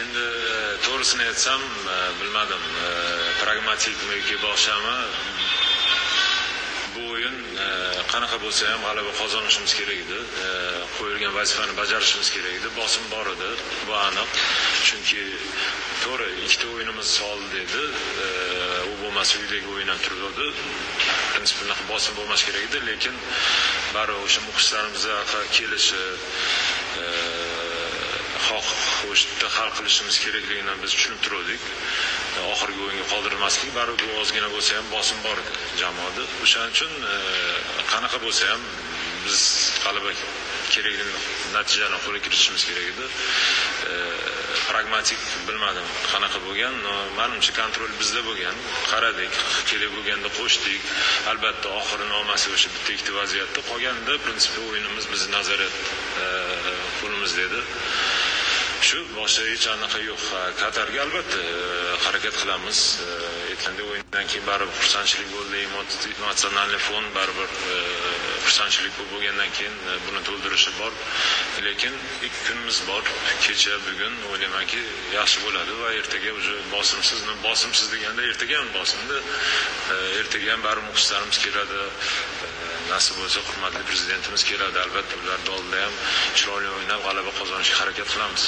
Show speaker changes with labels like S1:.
S1: Endi to'g'risini aytsam, bilmadim, pragmatikmi yoki boshqami, bu o'yin qanaqa bo'lsa ham g'alaba qozonishimiz kerak edi. Qo'yilgan vazifani bajarishimiz kerak edi. Bosim bor edi, bu aniq. Chunki to'g'ri, ikkita o'yinimiz soldi edi. U bo'lmasa uydagi o'yin ham turdi. Prinsipida bosim bo'lmas kerak edi, lekin baribir o'sha muxlislarimizga kelishi xo'shlikda hal qilishimiz kerakligini biz tushunib turdik. Oxirgi o'yinga qoldirmaslik, baribir bu ozgina bo'lsa ham bosim bor edi jamoada. O'shaning uchun qanaqa bo'lsa ham biz g'alaba kerakli natijani qo'lga kiritishimiz kerak edi. Pragmatik bilmadim qanaqa bo'lgan, menimcha kontrol bizda bo'lgan. Qaradik, kerak bo'lganda qo'shdik. Albatta oxirini olmasa o'sha bitta ikkita vaziyatda qolganda prinsipda o'yinimiz bizni nazorat qo'limizda edi. Shu boshqa hech anaqa yo'q. Qatarga albatta harakat qilamiz. Aytganda o'yindan keyin baribir xursandchilik bo'ldi, emotsional fon baribir xursandchilik bo'lgandan keyin buni to'ldirishi bor. Lekin 2 kunimiz bor. Kecha, bugun o'ylaymanki yaxshi bo'ladi va ertaga o'sha bosimsiz deganda ertaga ham bosimda. Ertaga ham baribir muxlislarimiz keladi. Nasib bo'lsa hurmatli prezidentimiz keladi. Albatta ular oldida ham chiroyli o'ynab g'alaba qozonishga harakat qilamiz.